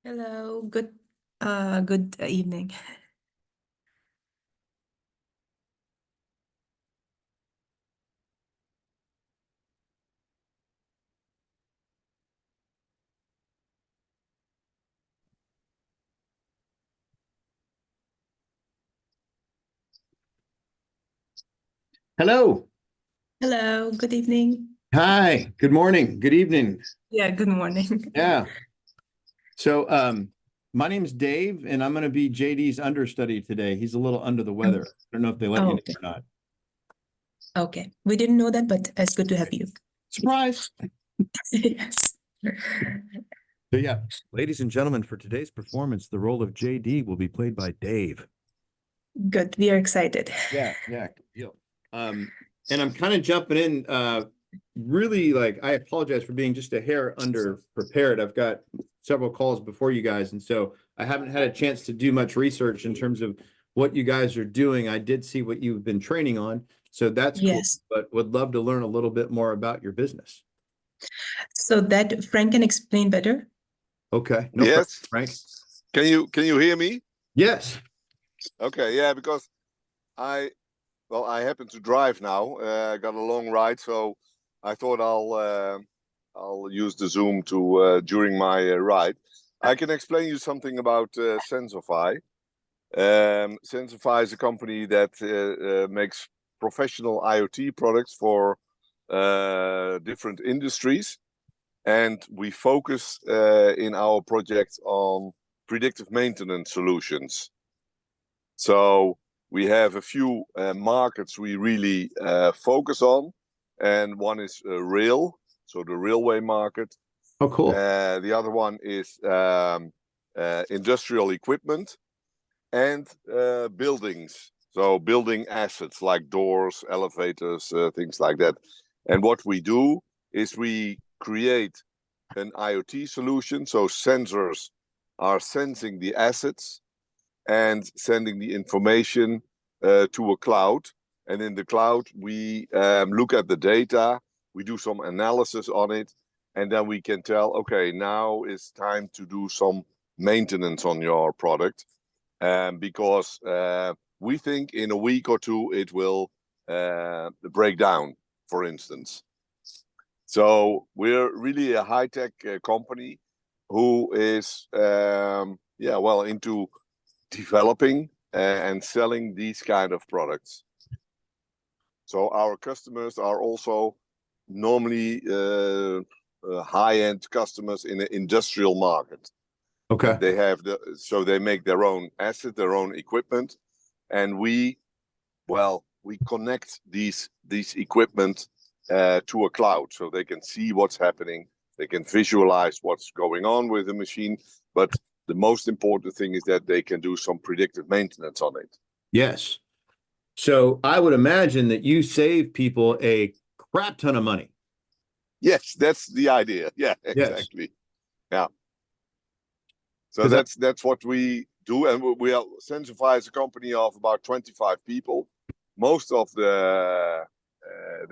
Hello, good evening. Hello. Hello, good evening. Hi. Good morning. Good evening. Yeah, good morning. Yeah. So, my name's Dave, and I'm going to be JD's understudy today. He's a little under the weather. I don't know if they let you know Okay. or not. Okay. We didn't know that, but it's good to have you. Surprise. Yes. So, yeah, ladies and gentlemen, for today's performance, the role of JD will be played by Dave. Good. We are excited. Yeah, good deal. And I'm kind of jumping in, really I apologize for being just a hair under prepared. I've got several calls before you guys, and so I haven't had a chance to do much research in terms of what you guys are doing. I did see what you've been training on, so that's cool, Yes. but would love to learn a little bit more about your business. So that Frank can explain better. Okay. No problem, Yes. Frank. Can you hear me? Yes. Okay, yeah, because I happen to drive now. I got a long ride, so I thought I'll use the Zoom to during my ride. I can explain you something about Sensorfy. Sensorfy is a company that makes professional IoT products for different industries, and we focus in our project on predictive maintenance solutions. So we have a few markets we really focus on, and one is rail, so the railway market. Oh, cool. The other one is industrial equipment and buildings, so building assets like doors, elevators, things like that. And what we do is we create an IoT solution, so sensors are sensing the assets and sending the information to a cloud. And in the cloud, we look at the data, we do some analysis on it, and then we can tell, okay, now it's time to do some maintenance on your product, because we think in a week or two it will break down, for instance. So we're really a high-tech company who is into developing and selling these kind of products. So our customers are also normally high-end customers in the industrial market. Okay. And they make their own asset, their own equipment, and we connect these equipment to a cloud, so they can see what's happening, they can visualize what's going on with the machine, but the most important thing is that they can do some predictive maintenance on it. Yes. So I would imagine that you save people a crap ton of money. Yes, that's the idea. Yeah, exactly. Yes. Yeah. So that's what we do, and we are Sensorfy is a company of about 25 people. Most of the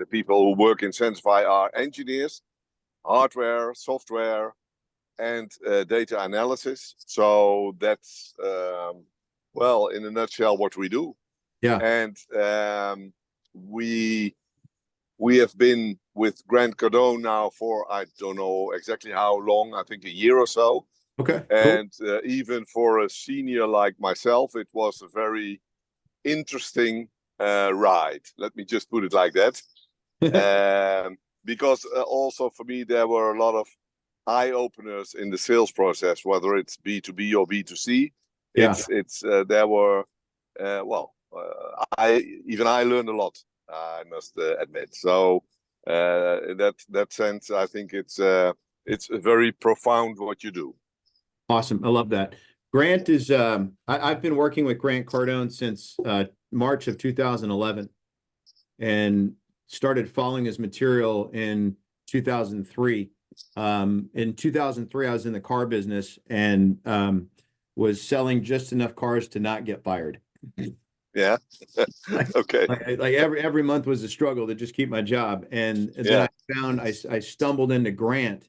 people who work in Sensorfy are engineers, hardware, software, and data analysis. So that's in a nutshell what we do. Yeah. And we have been with Cardone now for, I don't know exactly how long, I think a year or so. Okay. And cool. Even for a senior like myself, it was a very interesting ride. Let me just put it like that. Because also for me, there were a lot of eye openers in the sales process, whether it's B2B or B2C. Yeah. There were, I learned a lot, I must admit. So in that sense, I think it's very profound what you do. Awesome. I love that. Grant is, I've been working with Grant Cardone since March of 2011 and started following his material in 2003. In 2003, I was in the car business and was selling just enough cars to not get fired. Yeah. Okay. Like every month was a struggle to just keep my job. And then I found I stumbled into Grant,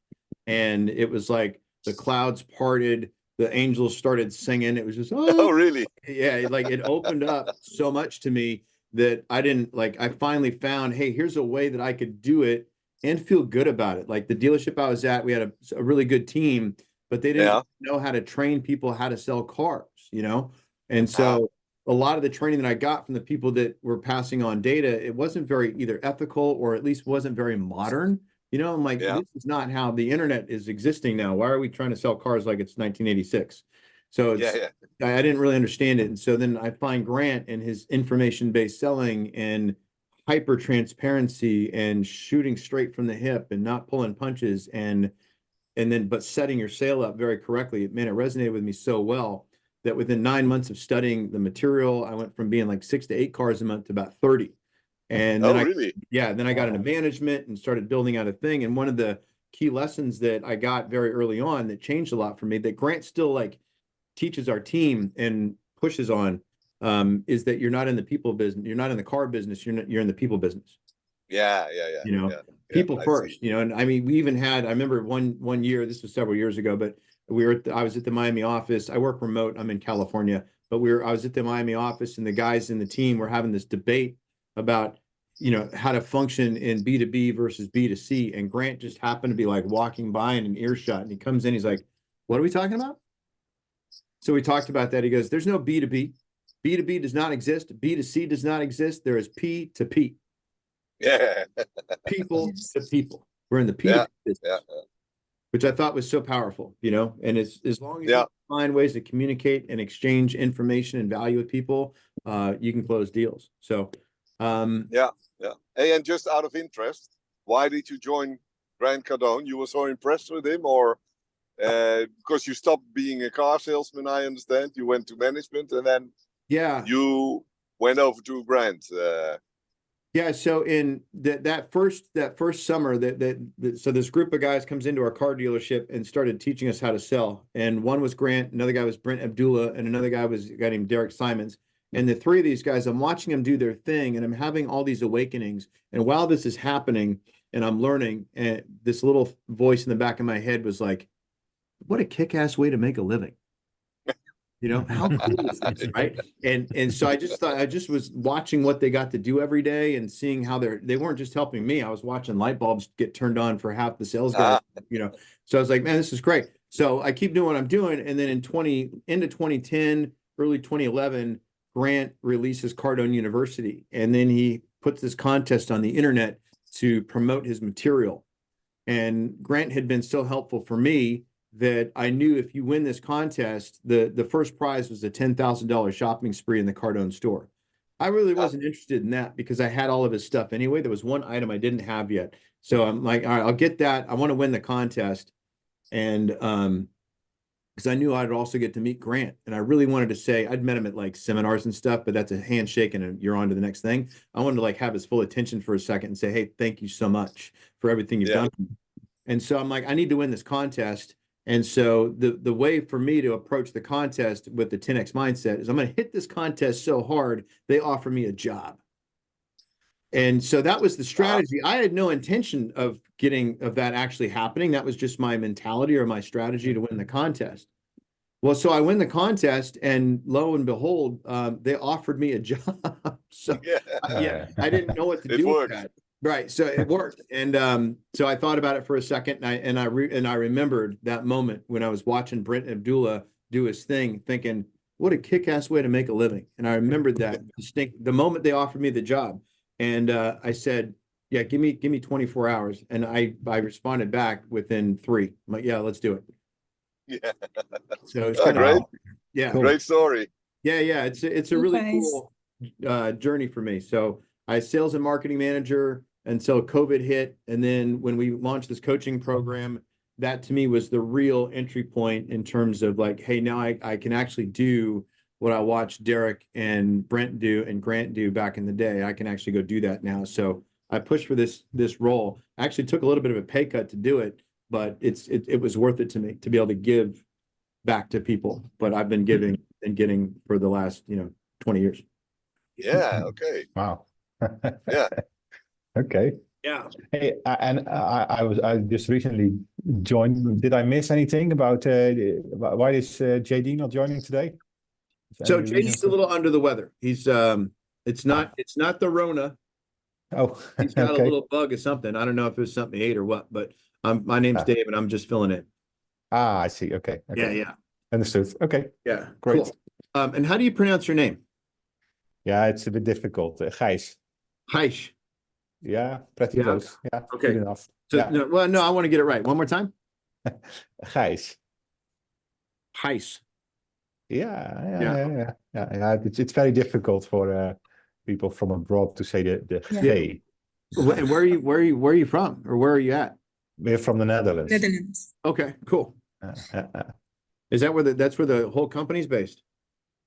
and it was like the clouds parted, the angels started singing. It was just, Oh, oh, really? yeah, like it opened up so much to me that I didn't like, I finally found, hey, here's a way that I could do it and feel good about it. Like the dealership I was at, we had a really good team, but they didn't Yeah. know how to train people how to sell cars, you know? And Ah, so a lot of the training that I got from the people that were passing on data, it wasn't very either ethical or at least wasn't very modern. You know, I'm like, yeah. this is not how the internet is existing now. Why are we trying to sell cars like it's 1986? So Yeah. it's, Yeah. I didn't really understand it. And so then I find Grant and his information-based selling and hyper transparency and shooting straight from the hip and not pulling punches and then but setting your sale up very correctly. Man, it resonated with me so well that within 9 months of studying the material, I went from being like 6 to 8 cars a month to about 30. And then Oh, really? then I got into management and started building out a thing. And one of the key lessons that I got very early on that changed a lot for me, that Grant still like teaches our team and pushes on, is that you're not in the people business. You're not in the car business. You're in the people business. Yeah. Yeah. Yeah. You know, Yeah. Yeah. people I see. first, you know. And I mean, we even had, I remember one year, this was several years ago, but I was at the Miami office. I work remote. I'm in California, but I was at the Miami office and the guys in the team were having this debate about, you know, how to function in B2B versus B2C. And Grant just happened to be like walking by in an earshot and he comes in, he's like, what are we talking about? So we talked about that. He goes, there's no B2B. B2B does not exist. B2C does not exist. There is P to P. Yeah. People Yes. to people. We're in the P Yeah. to P business, Yeah. which I thought was so powerful, you know. And it's as long as Yeah. you find ways to communicate and exchange information and value with people, you can close deals. So, Yeah. Yeah. Hey, and just out of interest, why did you join Grant Cardone? You were so impressed with him, or because you stopped being a car salesman? I understand you went to management, and then yeah, you went over to Grant. yeah. So in that first summer, so this group of guys comes into our car dealership and started teaching us how to sell. And one was Grant, another guy was Brent Abdullah, and another guy was a guy named Derek Simons. And the three of these guys, I'm watching them do their thing, and I'm having all these awakenings. And while this is happening, and I'm learning, and this little voice in the back of my head was like, "What a kick-ass way to make a living." You know, how cool is this, right? And so I just thought, I just was watching what they got to do every day and seeing how they weren't just helping me. I was watching light bulbs get turned on for half the sales guys, you know. So I was like, man, this is great. So I keep doing what I'm doing. And then into 2010, early 2011, Grant releases Cardone University. And then he puts this contest on the internet to promote his material. And Grant had been so helpful for me that I knew if you win this contest, the first prize was a $10,000 shopping spree in the Cardone store. I really wasn't interested in that because I had all of his stuff anyway. There was one item I didn't have yet. So I'm like, all right, I'll get that. I want to win the contest. And because I knew I'd also get to meet Grant. And I really wanted to say, I'd met him at like seminars and stuff, but that's a handshake and you're on to the next thing. I wanted to like have his full attention for a second and say, hey, thank you so much for everything you've done. And so I'm like, I need to win this contest. And so the way for me to approach the contest with the 10X mindset is I'm going to hit this contest so hard, they offer me a job. And so that was the strategy. I had no intention of that actually happening. That was just my mentality or my strategy to win the contest. Well, so I win the contest, and lo and behold, they offered me a job. So I didn't know what to do with that. Right. So it worked. And so I thought about it for a second, and I remembered that moment when I was watching Brent Abdullah do his thing, thinking, what a kick-ass way to make a living. And I remembered that the moment they offered me the job. And I said, yeah, give me 24 hours. And I responded back within 3. I'm like, yeah, let's do it. Yeah. So it's kind great. of, yeah, Cool. Great story. Yeah. It's a really cool journey for me. So I was sales and marketing manager until COVID hit. And then when we launched this coaching program, that to me was the real entry point in terms of like, hey, now I can actually do what I watched Derek and Brent do and Grant do back in the day. I can actually go do that now. So I pushed for this role. I actually took a little bit of a pay cut to do it, but it was worth it to me to be able to give back to people. But I've been giving and getting for the last 20 years. Yeah. Okay. Wow. Yeah. Okay. Yeah. Hey, I just recently joined. Did I miss anything about why is JD not joining today? Is So any reason JD's a for? little under the weather. He's it's not the Rona. Oh, He's got a okay. little bug or something. I don't know if it was something he ate or what, but my name's Ah, Dave and I'm just filling in. I see. Okay, Yeah, okay, yeah, understood. Okay, yeah. great. Cool. And how do you pronounce your name? Yeah, it's a bit difficult. Gijs. Heish. Yeah, pretty Yeah. close. Yeah, good Okay. enough. So Yeah, no, well, no, I want to get it right. One more time. Gijs. Heiss. Yeah, yeah, Yeah. yeah, yeah, yeah, yeah. It's very difficult for people from abroad to say the Yeah. G. And where are you from, or where are you at? We're from the Netherlands. Netherlands. Okay, cool. Uh, uh, uh. Is that that's where the whole company's based?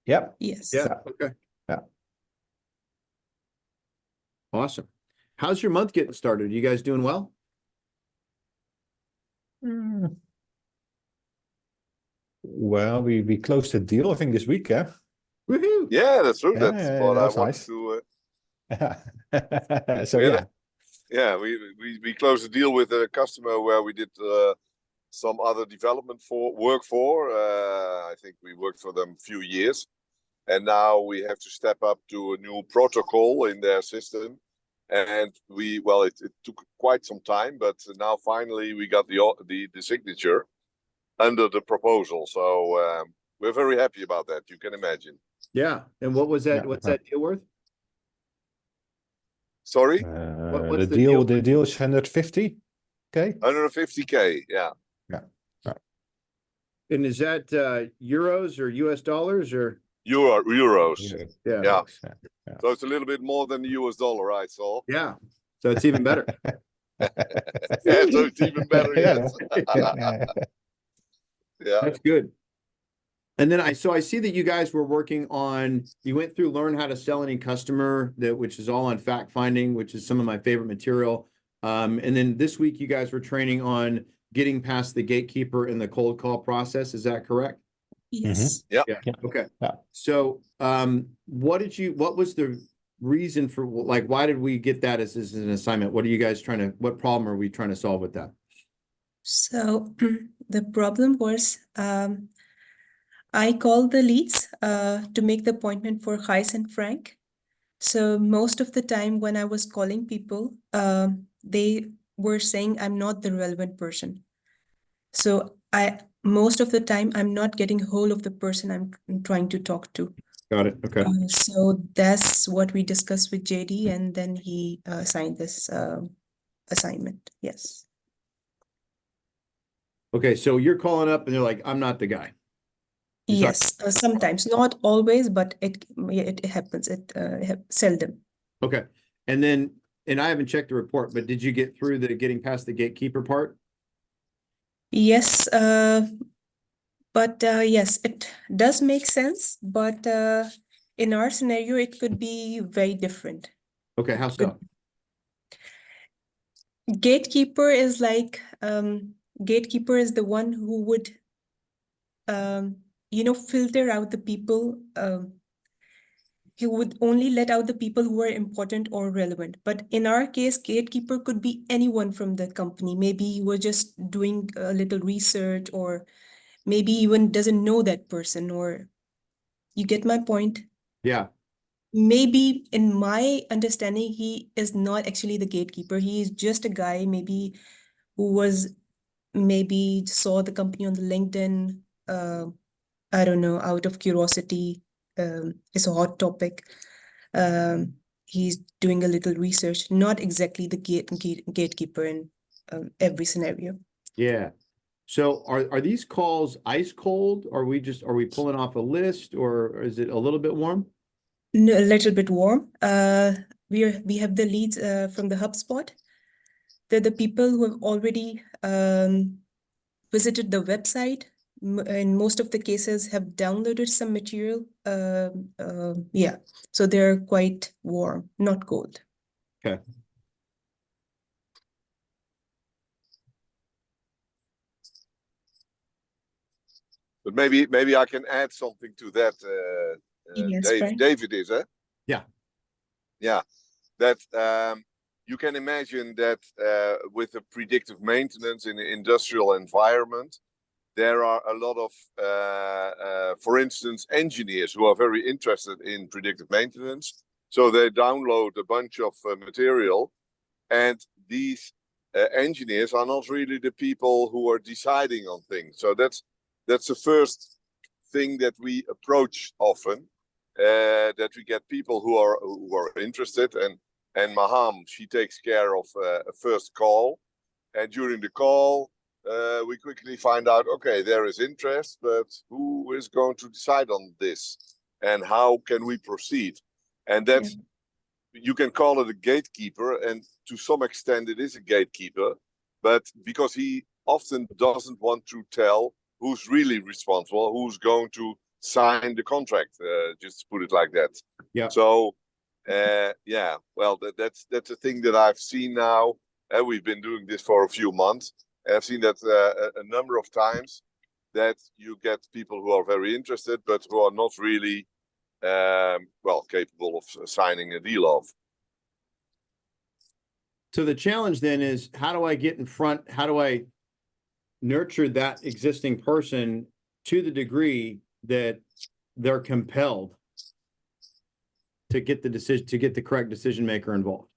Yep. Yes. Yeah. Yeah. Okay. Yeah. Awesome. How's your month getting started? You guys doing well? Mm. Well, we closed the deal, I think, this week, yeah. Woohoo! Yeah, that's true. Yeah, That's yeah, what that I was wanted nice. to. So we had yeah. Yeah, we closed a deal with a customer where we did some other development work for. I think we worked for them a few years, and now we have to step up to a new protocol in their system. And it took quite some time, but now finally we got the signature under the proposal. So we're very happy about that. You can imagine. Yeah. And what was that? Yeah. What's that deal worth? Sorry, What's The the deal? deal is 150. Okay. 150K. Yeah. Yeah. Yeah. And is that euros or US dollars or? Euros. Yeah. Yeah. Yeah. Yeah. So it's a little bit more than the US dollar, I saw. Yeah. So it's even better. Yeah, so it's even better. Yeah. Yes. Yeah. Yeah. That's good. And then I see that you guys were working on, you went through learn how to sell any customer, which is all on fact finding, which is some of my favorite material. And then this week you guys were training on getting past the gatekeeper in the cold call process. Is that correct? Yes. Yeah. Yeah. Okay. Yeah. So what was the reason for, like, why did we get that as an assignment? What problem are we trying to solve with that? So the problem was I called the leads to make the appointment for Gijs and Frank. So most of the time when I was calling people, they were saying I'm not the relevant person. So most of the time I'm not getting hold of the person I'm trying to talk to. Got it. Okay. So that's what we discussed with JD, and then he signed this assignment. Yes. Okay. So you're calling up and they're like, I'm not the guy. Yes, sometimes, not always, but it happens. It seldom. Okay. And I haven't checked the report, but did you get through the getting past the gatekeeper part? Yes, but yes, it does make sense. But in our scenario, it could be very different. Okay. How so? Gatekeeper is like gatekeeper is the one who would filter out the people. He would only let out the people who are important or relevant. But in our case, gatekeeper could be anyone from the company. Maybe he was just doing a little research, or maybe even doesn't know that person, or you get my point? Yeah. Maybe in my understanding, he is not actually the gatekeeper. He is just a guy maybe who maybe saw the company on the LinkedIn. I don't know, out of curiosity. It's a hot topic. He's doing a little research, not exactly the gatekeeper in every scenario. Yeah. So are these calls ice cold? Are we pulling off a list, or is it a little bit warm? No, a little bit warm. We have the leads from the HubSpot. They're the people who have already visited the website. In most of the cases, have downloaded some material. Yeah, so they're quite warm, not cold. Okay. But maybe I can add something to that. Yes, Dave, Frank. David is, eh? Yeah. Yeah. That you can imagine that with the predictive maintenance in the industrial environment, there are a lot of, for instance, engineers who are very interested in predictive maintenance. So they download a bunch of material, and these engineers are not really the people who are deciding on things. So that's the first thing that we approach often, that we get people who are interested, and Maham, she takes care of a first call, and during the call we quickly find out, okay, there is interest, but who is going to decide on this, and how can we proceed? And that's, you can call it a gatekeeper, and to some extent it is a gatekeeper, but because he often doesn't want to tell who's really responsible, who's going to sign the contract, just to put it like that. Yeah. So, yeah, well, that's a thing that I've seen now. We've been doing this for a few months. And I've seen that a number of times, that you get people who are very interested, but who are not really, well, capable of signing a deal of. So the challenge then is, how do I get in front? How do I nurture that existing person to the degree that they're compelled to get the decision, to get the correct decision maker involved?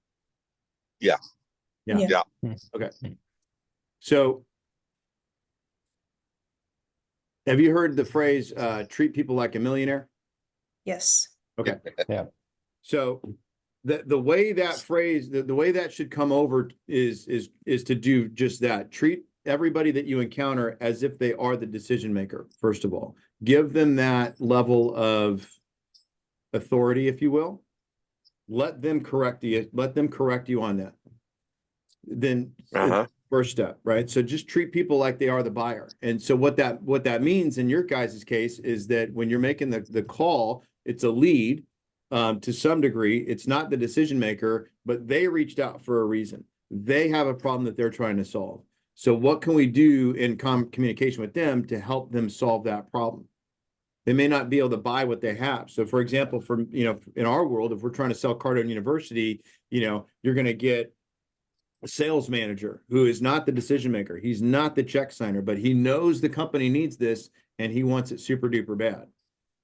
Yeah. Okay. So have you heard the phrase, treat people like a millionaire? Yes. Okay. Yeah. So the way that phrase, the way that should come over is to do just that. Treat everybody that you encounter as if they are the decision maker, first of all. Give them that level of authority, if you will. Let them correct you on that. Then first step, right? So just treat people like they are the buyer. And so what that means in your guys' case is that when you're making the call, it's a lead. To some degree, it's not the decision maker, but they reached out for a reason. They have a problem that they're trying to solve. So what can we do in communication with them to help them solve that problem? They may not be able to buy what they have. So for example, in our world, if we're trying to sell Cardone University, you're going to get a sales manager who is not the decision maker. He's not the check signer, but he knows the company needs this and he wants it super duper bad.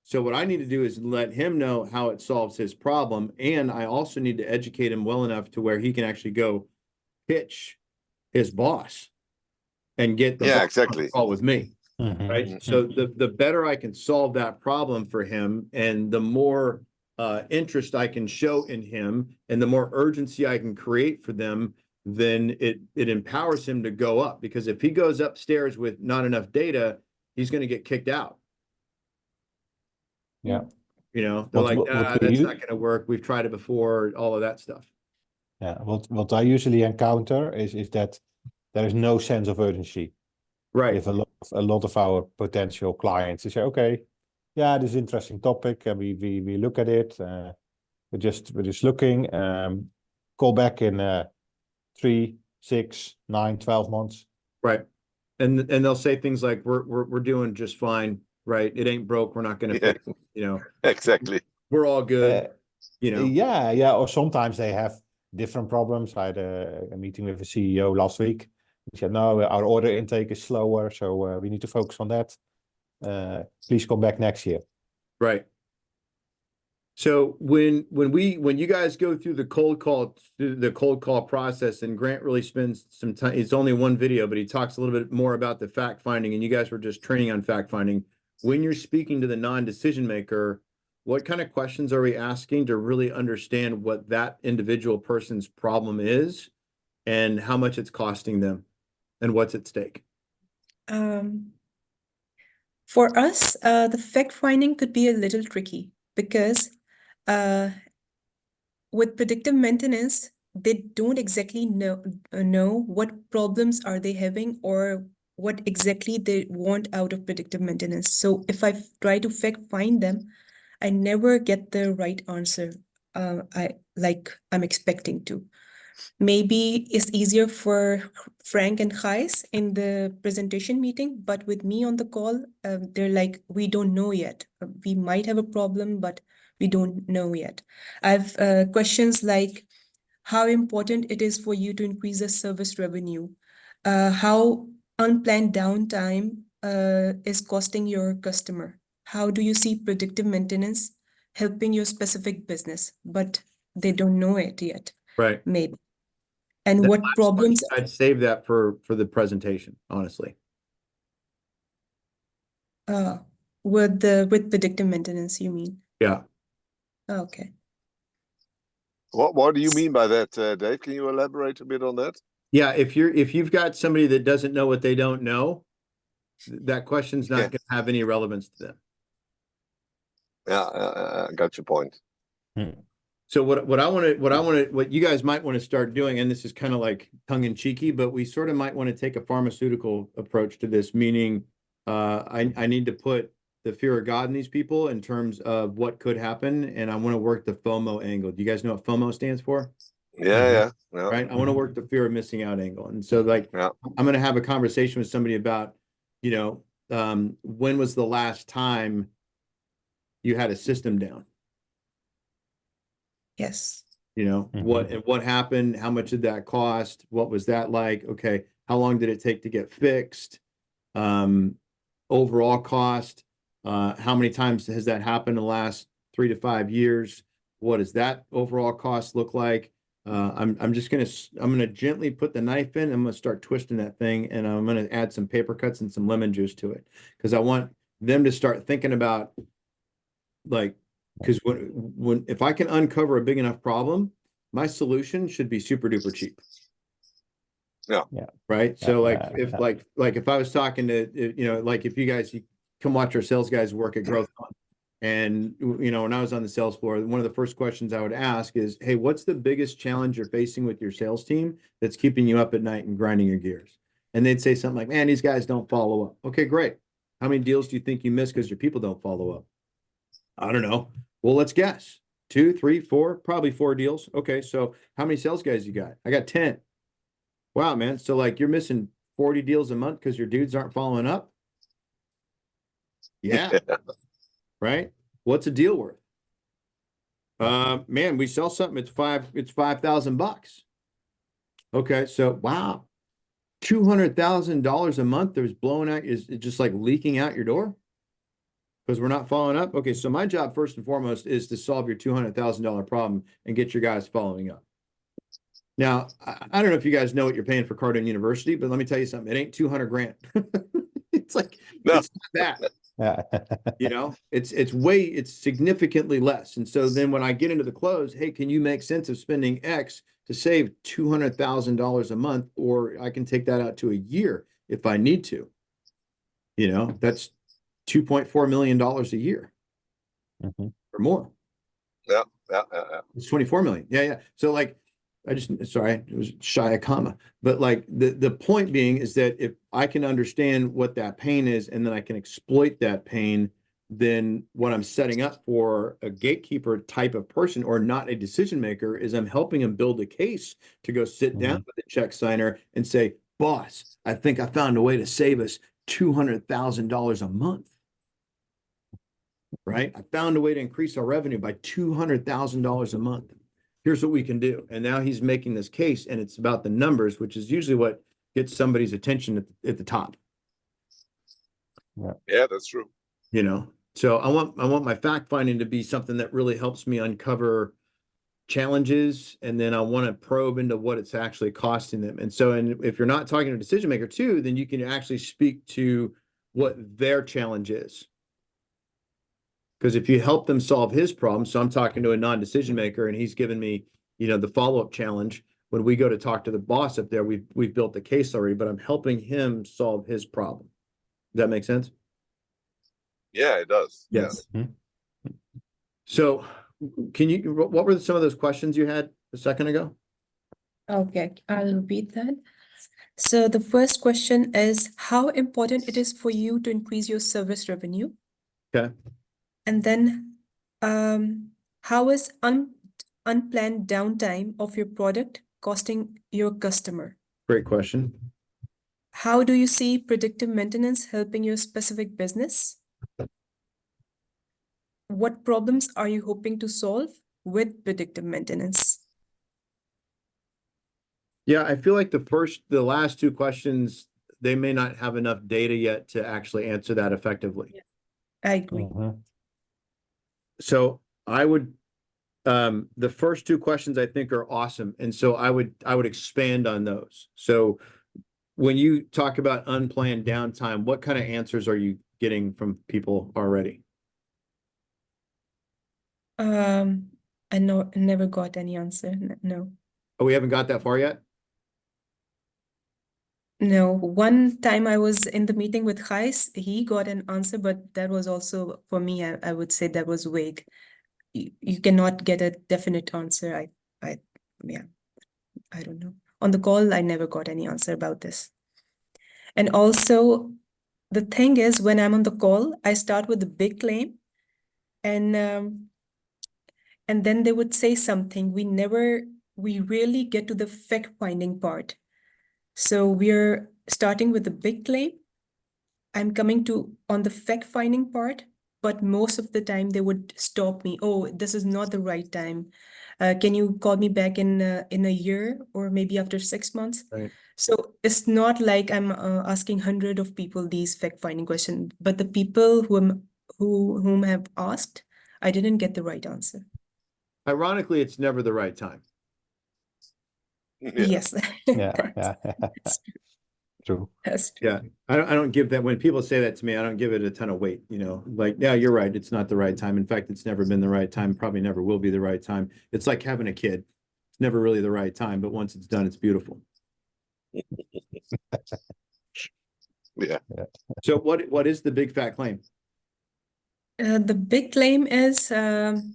So what I need to do is let him know how it solves his problem. And I also need to educate him well enough to where he can actually go pitch his boss and get the boss on the call with me. Right. So the better I can solve that problem for him, and the more interest I can show in him, and the more urgency I can create for them, then it empowers him to go up. Because if he goes upstairs with not enough data, he's going to get kicked out. Yeah. They're like, that's not going to work. We've tried it before, all of that stuff. Yeah. What I usually encounter is that there is no sense of urgency. Right. With a lot of our potential clients, they say, okay, yeah, this is an interesting topic. We look at it. We're just looking. Call back in 3, 6, 9, 12 months. Right. And they'll say things like, we're doing just fine. Right. It ain't broke. We're not going to fix it, Exactly. We're all good. Yeah. Or sometimes they have different problems. I had a meeting with a CEO last week. He said, no, our order intake is slower, so we need to focus on that. Please come back next year. Right. So when you guys go through the cold call process, and Grant really spends some time, it's only one video, but he talks a little bit more about the fact finding, and you guys were just training on fact finding. When you're speaking to the non-decision maker, what kind of questions are we asking to really understand what that individual person's problem is and how much it's costing them and what's at stake? For us, the fact finding could be a little tricky because with predictive maintenance, they don't exactly know what problems are they having or what exactly they want out of predictive maintenance. So if I try to fact find them, I never get the right answer I'm expecting to. Maybe it's easier for Frank and Gijs in the presentation meeting, but with me on the call, they're like, we don't know yet. We might have a problem, but we don't know yet. I have questions like, how important it is for you to increase the service revenue, how unplanned downtime is costing your customer. How do you see predictive maintenance helping your specific business, but they don't know it yet, Right. maybe. And That what last problems? question, I'd save that for the presentation, honestly. With predictive maintenance, you mean? Yeah. Okay. What do you mean by that, Dave? Can you elaborate a bit on that? Yeah, if you've got somebody that doesn't know what they don't know, that question's not Yeah. going to have any relevance to them. Yeah, I got your point. So what you guys might want to start doing, and this is kind of like tongue in cheeky, but we sort of might want to take a pharmaceutical approach to this, meaning I need to put the fear of God in these people in terms of what could happen, and I want to work the FOMO angle. Do you guys know what FOMO stands for? Yeah. Right? I want to work the fear of missing out angle. And so like Yeah. I'm going to have a conversation with somebody about, when was the last time you had a system down? Yes. What happened? How much did that cost? What was that like? Okay. How long did it take to get fixed? Overall cost. How many times has that happened in the last 3 to 5 years? What does that overall cost look like? I'm gonna gently put the knife in. I'm gonna start twisting that thing, and I'm gonna add some paper cuts and some lemon juice to it, because I want them to start thinking about, like, because when if I can uncover a big enough problem, my solution should be super duper cheap. Yeah. Right. So Yeah. if I was talking to, like if you come watch our sales guys work at Growth Fund, and when I was on the sales floor, one of the first questions I would ask is, hey, what's the biggest challenge you're facing with your sales team that's keeping you up at night and grinding your gears? And they'd say something like, man, these guys don't follow up. Okay, great. How many deals do you think you miss because your people don't follow up? I don't know. Well, let's guess. 2, 3, 4, probably 4 deals. Okay, so how many sales guys you got? I got 10. Wow, man. So like you're missing 40 deals a month because your dudes aren't following up? Yeah. Right? What's a deal worth? Man, we sell something, it's $5,000. Okay, so wow. $200,000 a month there's blowing out, is it just like leaking out your door? Because we're not following up. Okay, so my job first and foremost is to solve your $200,000 problem and get your guys following up. Now, I don't know if you guys know what you're paying for Cardone University, but let me tell you something. It ain't 200 grand. It's like, No. it's not that. Yeah. It's significantly less. And so then when I get into the close, hey, can you make sense of spending X to save $200,000 a month? Or I can take that out to a year if I need to. That's $2.4 million a year or more. Yeah. It's 24 million. Yeah. So like, sorry, it was shy a comma. But like the point being is that if I can understand what that pain is and then I can exploit that pain, then what I'm setting up for a gatekeeper type of person, or not a decision maker, is I'm helping him build a case to go sit down with the check signer and say, boss, I think I found a way to save us $200,000 a month. Right? I found a way to increase our revenue by $200,000 a month. Here's what we can do. And now he's making this case, and it's about the numbers, which is usually what gets somebody's attention at the top. Yeah, that's true. So I want my fact finding to be something that really helps me uncover challenges, and then I want to probe into what it's actually costing them. And so, if you're not talking to a decision maker too, then you can actually speak to what their challenge is. Because if you help them solve his problem, so I'm talking to a non-decision maker and he's given me, the follow-up challenge. When we go to talk to the boss up there, we've built the case already, but I'm helping him solve his problem. Does that make sense? Yeah, it does. Yes. So what were some of those questions you had a second ago? Okay, I'll repeat that. So the first question is how important it is for you to increase your service revenue. Okay. And then how is unplanned downtime of your product costing your customer? Great question. How do you see predictive maintenance helping your specific business? What problems are you hoping to solve with predictive maintenance? Yeah, I feel like the last two questions, they may not have enough data yet to actually answer that effectively. I agree. So I would, the first two questions I think are awesome. And so I would expand on those. So when you talk about unplanned downtime, what kind of answers are you getting from people already? I never got any answer. No. Oh, we haven't got that far yet? No, one time I was in the meeting with Gijs, he got an answer, but that was also, for me, I would say that was vague. You cannot get a definite answer. Yeah, I don't know. On the call, I never got any answer about this. And also, the thing is, when I'm on the call, I start with the big claim, and then they would say something. We rarely get to the fact finding part. So we're starting with the big claim. I'm coming to on the fact finding part, but most of the time they would stop me. Oh, this is not the right time. Can you call me back in a year or maybe after 6 months? Right. So it's not like I'm asking 100 of people these fact finding questions, but the people whom have asked, I didn't get the right answer. Ironically, it's never the right time. Yeah. Yes. Yeah, That's- yeah, that's true. true. That's true. Yeah. I don't give that, when people say that to me, I don't give it a ton of weight, you know, like, yeah, you're right. It's not the right time. In fact, it's never been the right time, probably never will be the right time. It's like having a kid. It's never really the right time, but once it's done, it's beautiful. Yeah. So what is the big fat claim? The big claim is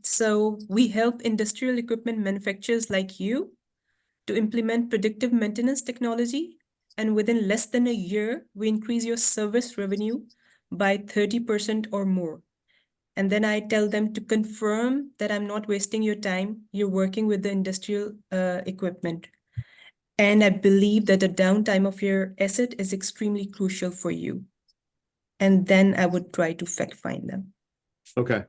so we help industrial equipment manufacturers like you to implement predictive maintenance technology, and within less than a year, we increase your service revenue by 30% or more. And then I tell them to confirm that I'm not wasting your time. You're working with the industrial equipment. And I believe that the downtime of your asset is extremely crucial for you. And then I would try to fact find them. Okay.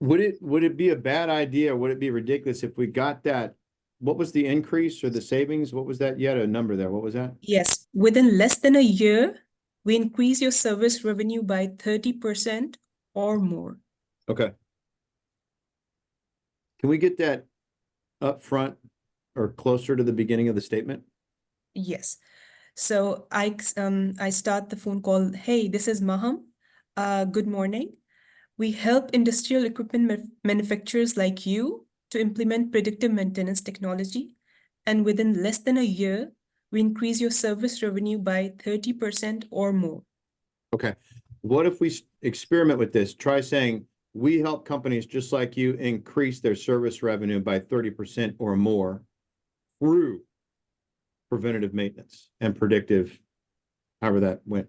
Would it be a bad idea? Would it be ridiculous if we got that? What was the increase or the savings? What was that? You had a number there. What was that? Yes, within less than a year, we increase your service revenue by 30% or more. Okay. Can we get that up front or closer to the beginning of the statement? Yes. So I start the phone call. Hey, this is Maham. Good morning. We help industrial equipment manufacturers like you to implement predictive maintenance technology. And within less than a year, we increase your service revenue by 30% or more. Okay. What if we experiment with this? Try saying, we help companies just like you increase their service revenue by 30% or more through preventative maintenance and predictive, however that went.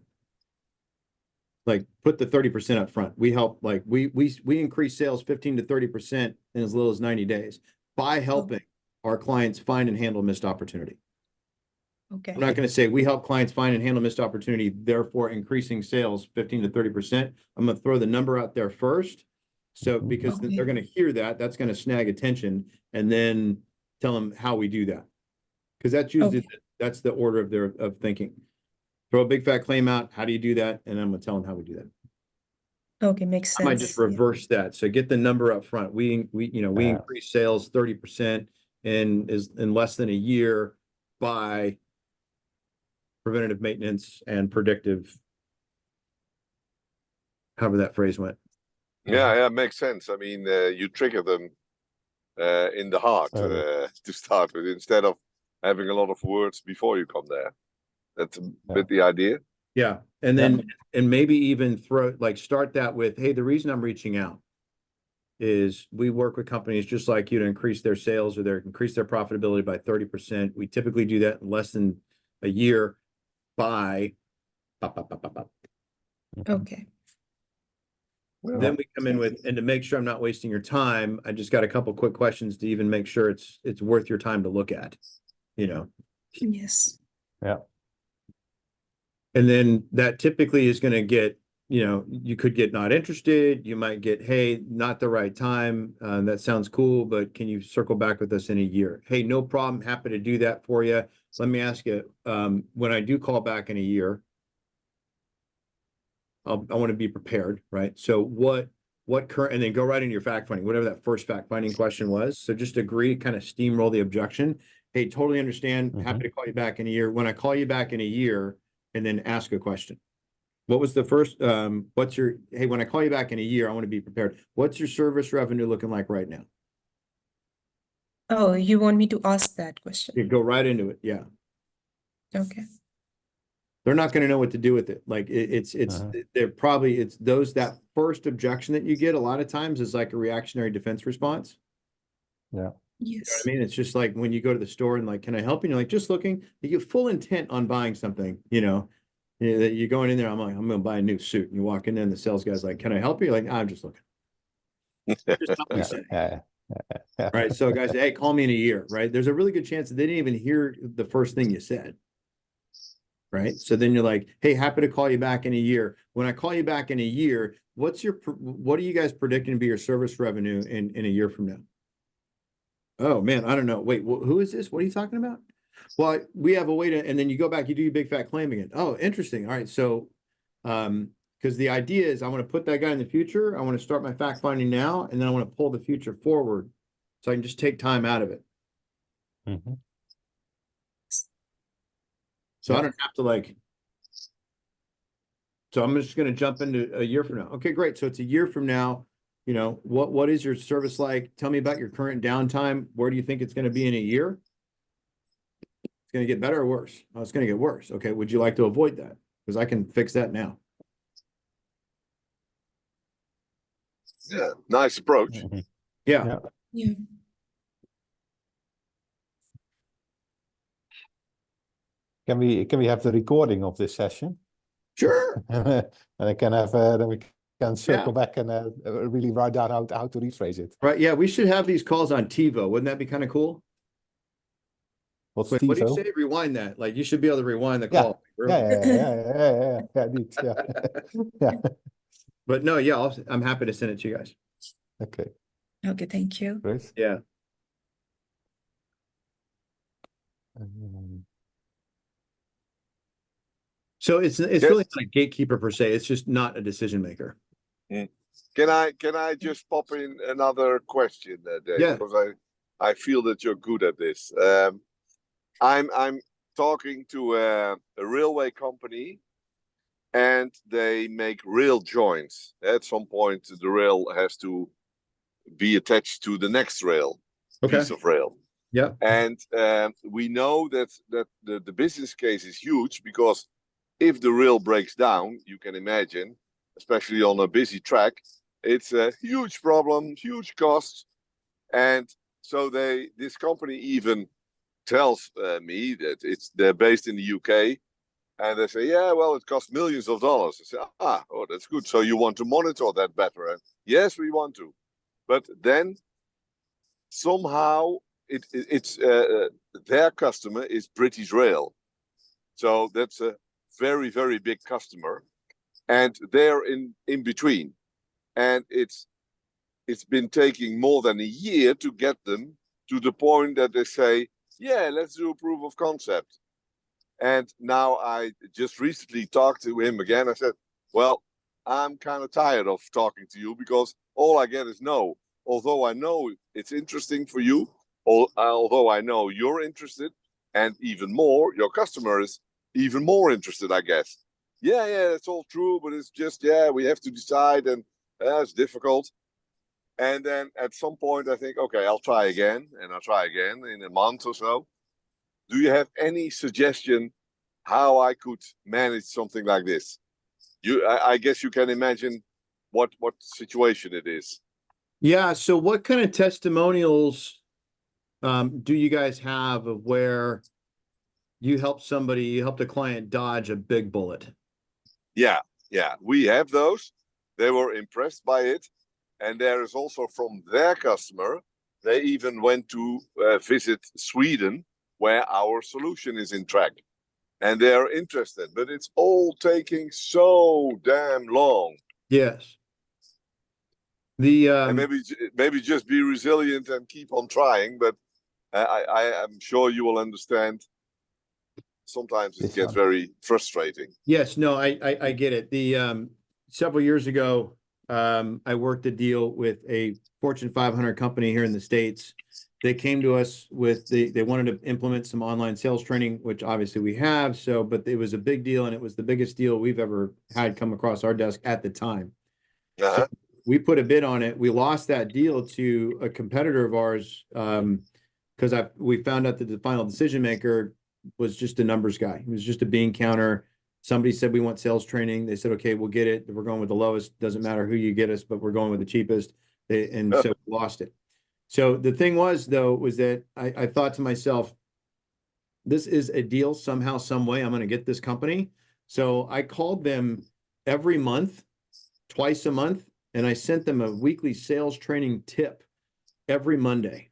Like, put the 30% up front. We help, like, we increase sales 15 to 30% in as little as 90 days by helping our clients find and handle missed opportunity. Okay. I'm not going to say we help clients find and handle missed opportunity, therefore increasing sales 15 to 30%. I'm going to throw the number out there first. So because Okay. they're going to hear that, that's going to snag attention, and then tell them how we do that. Because that's usually, that's the order of of thinking. Throw a big fat claim out. How do you do that? And I'm going to tell them how we do that. Okay, makes I might just sense. Yeah. reverse that. So get the number up front. We increase sales 30% in less than a year by preventative maintenance and predictive, however that phrase went. Yeah, makes sense. I mean, you trigger them in the heart to start with, instead of having a lot of words before you come there. That's a bit the idea. Yeah. And then, and maybe even start that with, hey, the reason I'm reaching out is we work with companies just like you to increase their sales or increase their profitability by 30%. We typically do that in less than a year by. Okay. Then we come in with, and to make sure I'm not wasting your time, I just got a couple quick questions to even make sure it's worth your time to look at, you know. Yes. Yeah. And then that typically is going to get you know, you could get not interested. You might get, hey, not the right time. That sounds cool, but can you circle back with us in a year? Hey, no problem. Happy to do that for you. Let me ask you, when I do call back in a year, I want to be prepared, right? So what current, and then go right into your fact finding, whatever that first fact finding question was. So just agree, kind of steamroll the objection. Hey, totally understand. Happy to call you back in a year. When I call you back in a year, and then ask a question. What was the first, hey, when I call you back in a year, I want to be prepared. What's your service revenue looking like right now? Oh, you want me to ask that question? You go right into it. Yeah. Okay. They're not going to know what to do with it. Like they're probably, it's that first objection that you get a lot of times is like a reactionary defense response. Yeah. Yes. You know what I mean? It's just like when you go to the store and like, can I help you? And you're like, just looking, you get full intent on buying something, you know, you're going in there. I'm like, I'm going to buy a new suit. And you walk in there and the sales guy's like, can I help you? You're like, I'm just looking. Just something say. Right. So guys, hey, call me in a year, right? There's a really good chance that they didn't even hear the first thing you said. Right. So then you're like, hey, happy to call you back in a year. When I call you back in a year, what are you guys predicting to be your service revenue in a year from now? Oh man, I don't know. Wait, who is this? What are you talking about? Well, we have a way to, and then you go back, you do your big fat claim again. Oh, interesting. All right. So, because the idea is I want to put that guy in the future. I want to start my fact finding now, and then I want to pull the future forward so I can just take time out of it. So I don't have to like, so I'm just going to jump into a year from now. Okay, great. So it's a year from now. You know, what is your service like? Tell me about your current downtime. Where do you think it's going to be in a year? It's going to get better or worse? Oh, it's going to get worse. Okay, would you like to avoid that? Because I can fix that now. Yeah, nice approach. Yeah. Yeah. Can we have the recording of this session? Sure. And I can have then we can circle back and really write down how to rephrase it. Right. Yeah, we should have these calls on TiVo. Wouldn't that be kind of cool? What's Wait, what do you TiVo? say? Rewind that. Like you should be able to rewind the Yeah. call. Yeah, indeed. Yeah. Yeah. But no, yeah, I'm happy to send it to you guys. Okay. Okay, thank you. Great. Yeah. So it's really not a gatekeeper per se. It's just not a decision maker. Can I just pop in another question, Dave? Yeah. Because I feel that you're good at this. I'm talking to a railway company, and they make rail joints. At some point, the rail has to be attached to the next rail, piece of rail. Yeah. And we know that the business case is huge, because if the rail breaks down, you can imagine, especially on a busy track, it's a huge problem, huge cost. And so this company even tells me that they're based in the UK, and they say, yeah, well, it costs millions of dollars. I say, oh, that's good. So you want to monitor that better? And yes, we want to. But then somehow it's their customer is British Rail. So that's a very, very big customer. And they're in between. And it's been taking more than a year to get them to the point that they say, yeah, let's do a proof of concept. And now I just recently talked to him again. I said, well, I'm kind of tired of talking to you, because all I get is no. Although I know it's interesting for you, although I know you're interested, and even more, your customer is even more interested, I guess. Yeah, that's all true, but it's just, we have to decide, and it's difficult. And then at some point I think, okay, I'll try again, and I'll try again in a month or so. Do you have any suggestion how I could manage something like this? I guess you can imagine what situation it is. Yeah. So what kind of testimonials do you guys have of where you helped a client dodge a big bullet? Yeah, we have those. They were impressed by it. And there is also from their customer, they even went to visit Sweden, where our solution is in track. and they're interested, but it's all taking so damn long. Yes. The And maybe just be resilient and keep on trying. But I'm sure you will understand. Sometimes it This gets one. very frustrating. yes, no, I get it. The several years ago, I worked a deal with a Fortune 500 company here in the States. They came to us with they wanted to implement some online sales training, which obviously we have. So, but it was a big deal, and it was the biggest deal we've ever had come across our desk at the time. Uh-huh. So we put a bid on it. We lost that deal to a competitor of ours because we found out that the final decision maker was just a numbers guy. He was just a bean counter. Somebody said we want sales training. They said, okay, we'll get it. We're going with the lowest. Doesn't matter who you get us, but we're going with the cheapest. And so we lost it. So the thing was, though, was that I thought to myself, this is a deal somehow, some way. I'm going to get this company. So I called them every month, twice a month, and I sent them a weekly sales training tip every Monday.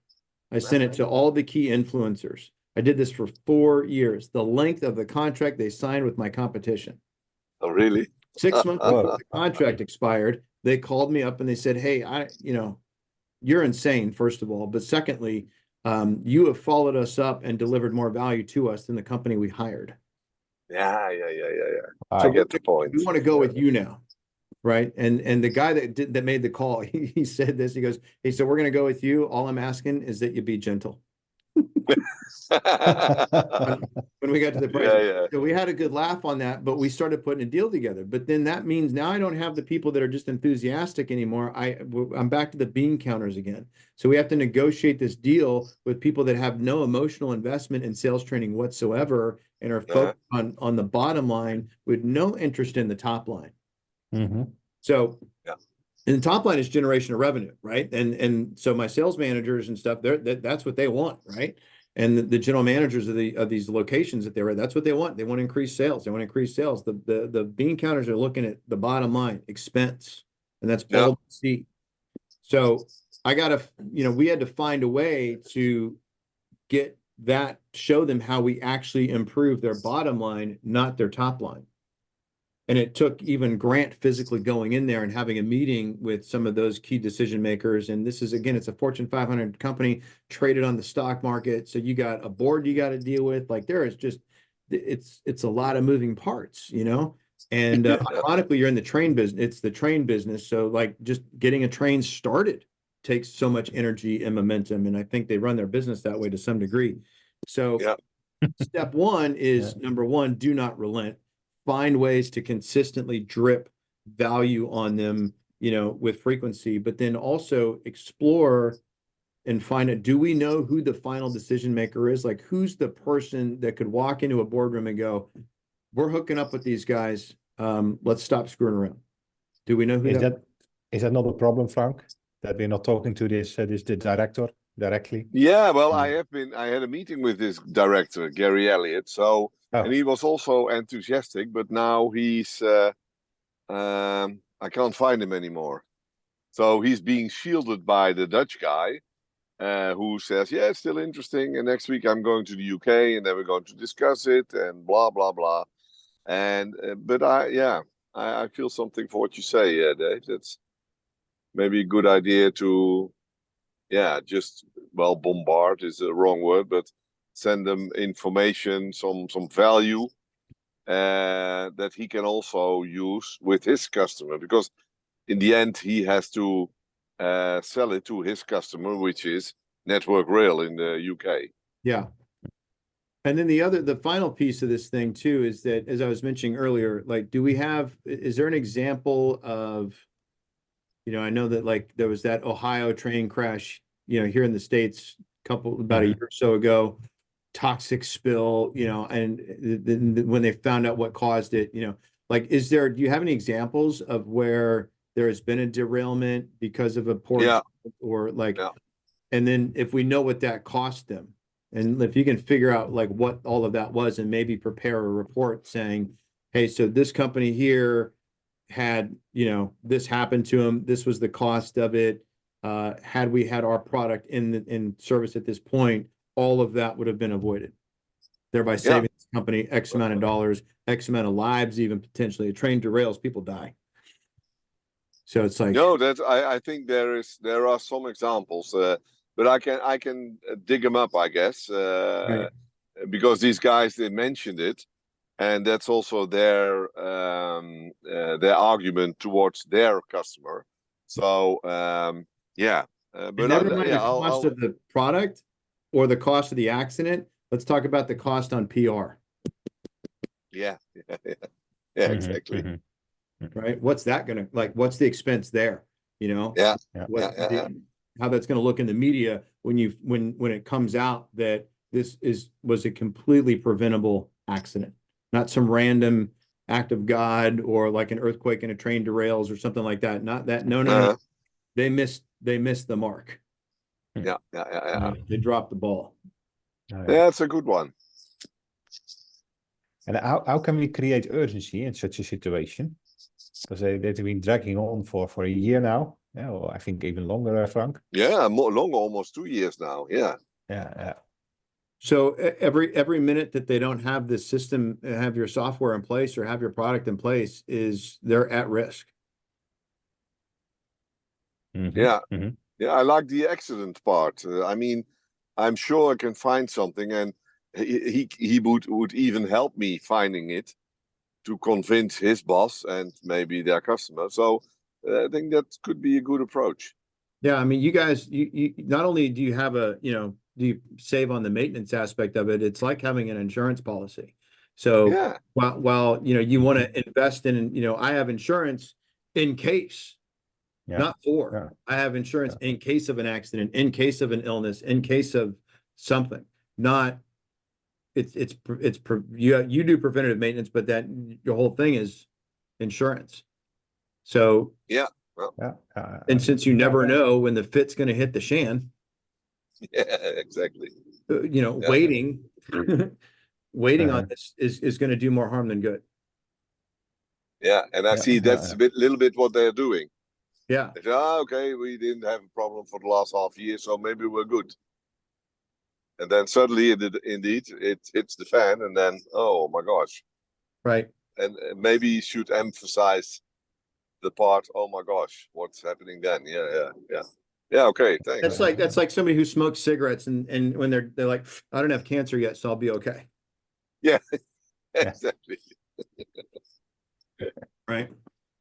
I sent it to all the key influencers. I did this for 4 years, the length of the contract they signed with my competition. Oh, really? 6 months before the contract expired, they called me up and they said, hey, you're insane, first of all. But secondly, you have followed us up and delivered more value to us than the company we hired. Yeah. Wow. I get the point. We want to go with you now. Right. And the guy that made the call, he said this, he goes, hey, so we're going to go with you. All I'm asking is that you be gentle. When we got to the price. Yeah. So we had a good laugh on that, but we started putting a deal together. But then that means now I don't have the people that are just enthusiastic anymore. I'm back to the bean counters again. So we have to negotiate this deal with people that have no emotional investment in sales training whatsoever and are focused on the bottom line with no interest in the top line. Mm-hmm. So yeah. And the top line is generation of revenue, right? And so my sales managers and stuff, that's what they want, right? And the general managers of these locations that they're at, that's what they want. They want to increase sales. They want to increase sales. The bean counters are looking at the bottom line, expense, and that's all they see. So we had to find a way to get that, show them how we actually improve their bottom line, not their top line. And it took even Grant physically going in there and having a meeting with some of those key decision makers. And this is, again, it's a Fortune 500 company traded on the stock market. So you got a board you got to deal with. Like there is just, it's a lot of moving parts, And ironically, you're in the train business. It's the train business. So like just getting a train started takes so much energy and momentum. And I think they run their business that way to some degree. So step one is number one, do not relent. Find ways to consistently drip value on them, with frequency, but then also explore and find out, do we know who the final decision maker is? Like who's the person that could walk into a boardroom and go, we're hooking up with these guys. Let's stop screwing around. Do we know who is that not a problem, Frank? That we're not talking to this the director directly? Yeah, well, I had a meeting with this director, Gary Elliott. So and he was also enthusiastic, but now he's I can't find him anymore. So he's being shielded by the Dutch guy who says, yeah, it's still interesting. And next week I'm going to the UK and then we're going to discuss it and blah, blah, blah. And but I feel something for what you say, Dave. That's maybe a good idea to, bombard is the wrong word, but send them information, some value that he can also use with his customer, because in the end he has to sell it to his customer, which is Network Rail in the UK. Yeah. And then the final piece of this thing too is that, as I was mentioning earlier, like, is there an example of, I know that like there was that Ohio train crash, here in the States about a year or so ago, toxic spill, and when they found out what caused it, like, do you have any examples of where there has been a derailment because of a poor or like, and then if we know what that cost them, and if you can figure out like what all of that was and maybe prepare a report saying, hey, so this company here had, this happened to them. This was the cost of it. Had we had our product in service at this point, all of that would have been avoided, thereby saving company X amount of dollars, X amount of lives, even potentially a train derails, people die. So it's like, No, that I think there are some examples, but I can dig them up, I guess, right. because these guys, they mentioned it, and that's also their argument towards their customer. So yeah, And but never mind yeah, the cost of the product or the cost of the accident. Let's talk about the cost on PR, yeah, yeah, Mhm, exactly. mhm. right? What's that gonna like? What's the expense there? You know, Yeah, Yeah. what yeah. how that's going to look in the media when it comes out that this was a completely preventable accident, not some random act of God or like an earthquake and a train derails or something like that. Not that. No. They missed the mark. Yeah. They dropped the ball. Oh, yeah. Yeah, it's a good one. And how can we create urgency in such a situation? Because they've been dragging on for a year now. Yeah, or I think even longer, Frank. Yeah, more longer, almost 2 years now. Yeah. Yeah. So every minute that they don't have this system, have your software in place or have your product in place, is they're at risk. Mhm, Yeah. mhm. Yeah, I like the accident part. I mean, I'm sure I can find something, and he would even help me finding it to convince his boss and maybe their customer. So I think that could be a good approach. Yeah, I mean, you guys, you not only do you have do you save on the maintenance aspect of it, it's like having an insurance policy. So Yeah, while you want to invest in, I have insurance in case, Yeah. not for. Yeah. I have insurance in case of an accident, in case of an illness, in case of something. Not you do preventative maintenance, but that your whole thing is insurance. So yeah, and since you never know when the fit's going to hit the shan, yeah, exactly. waiting waiting on Uh-huh. this is going to do more harm than good. Yeah, and I see that's a little bit what they're doing. Yeah. They say, okay, we didn't have a problem for the last half year, so maybe we're good. And then suddenly, indeed, it hits the fan, and then, oh my gosh. Right. And maybe you should emphasize the part, oh my gosh, what's happening then? Yeah, okay, thanks. That's like somebody who smokes cigarettes and when they're like, I don't have cancer yet, so I'll be okay. Yeah, exactly. Right.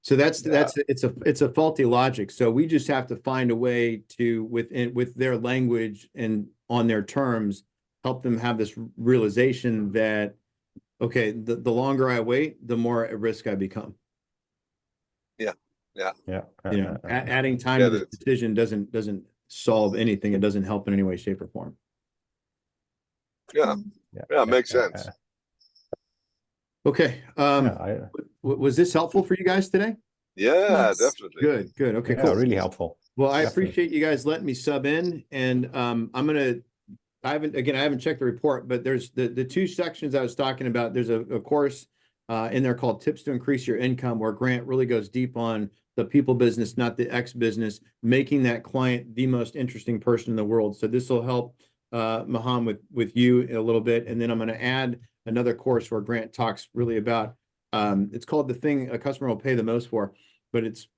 So it's a faulty logic. So we just have to find a way to with their language and on their terms, help them have this realization that, okay, the longer I wait, the more at risk I become. Yeah. Adding time Yeah, to this decision doesn't solve anything. It doesn't help in any way, shape, or form. Yeah, makes sense. Okay. Was this helpful for you guys today? Yeah, Yes. definitely. Good. Okay, Yeah, cool. really helpful. Well, I Definitely. appreciate you guys letting me sub in, and I haven't checked the report, but there's the two sections I was talking about. There's a course in there called Tips to Increase Your Income, where Grant really goes deep on the people business, not the X business, making that client the most interesting person in the world. So this will help Maham with you a little bit, and then I'm going to add another course where Grant talks really about it's called The Thing a Customer Will Pay the Most For, but it's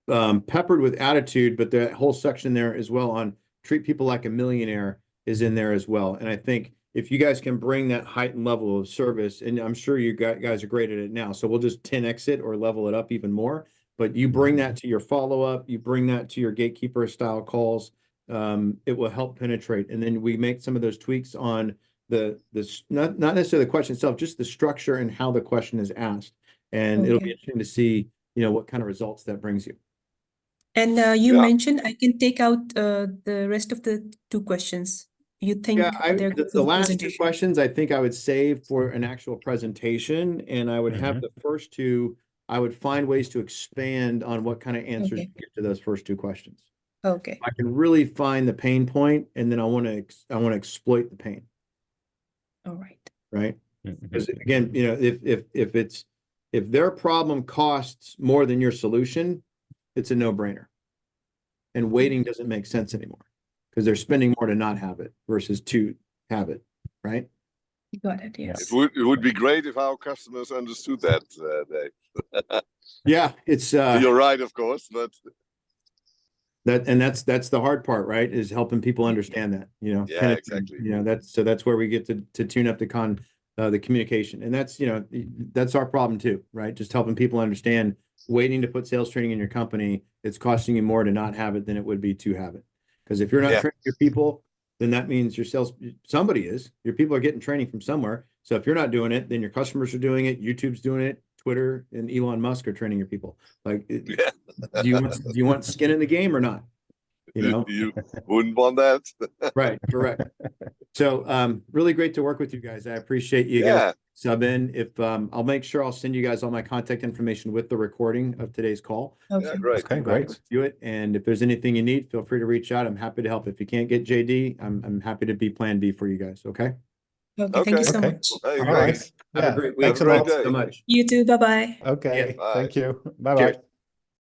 peppered with attitude, but the whole section there as well on treat people like a millionaire is in there as well. And I think if you guys can bring that heightened level of service, and I'm sure you guys are great at it now, so we'll just 10x it or level it up even more. But you bring that to your follow-up, you bring that to your gatekeeper style calls, it will help penetrate. And then we make some of those tweaks on not necessarily the question itself, just the structure and how the question is asked. And it'll be interesting to see, what kind of results that brings you. And you mentioned I can take out the rest of the two questions. You think they're good for the the last two presentation? questions I think I would save for an actual presentation, and I would have the first two. I would find ways to expand on what kind of answers to get to those first two questions. Okay. I can really find the pain point, and then I want to exploit the pain. All right. Right. Because again, if their problem costs more than your solution, it's a no-brainer. And waiting doesn't make sense anymore because they're spending more to not have it versus to have it, right? Got it, yes. It would be great if our customers understood that, Dave. Yeah, it's You're right, of course, but that's the hard part, right? Is helping people understand that, you know. yeah, penetrating, exactly. You know, that's where we get to tune up the communication, and that's, you know, that's our problem too, right? Just helping people understand. Waiting to put sales training in your company, it's costing you more to not have it than it would be to have it. Because if you're not Yeah. training your people, then that means somebody is. Your people are getting training from somewhere. So if you're not doing it, then your customers are doing it. YouTube's doing it. Twitter and Elon Musk are training your people. Like, Yeah. do you want skin in the game or not? You know, You wouldn't want that. right? Correct. So, really great to work with you guys. I appreciate you Yeah. guys sub in. If I'll make sure I'll send you guys all my contact information with the recording of today's call. Yeah, Okay. great. Okay, great. Do it, and if there's anything you need, feel free to reach out. I'm happy to help. If you can't get JD, I'm happy to be Plan B for you guys. Okay. Okay, thank you so Okay. much. Hey, All thanks. right. Have a Yeah, great week. thanks a Have a lot. great day. So much. You too, bye-bye. Okay, Bye. thank you. Bye Cheers. bye.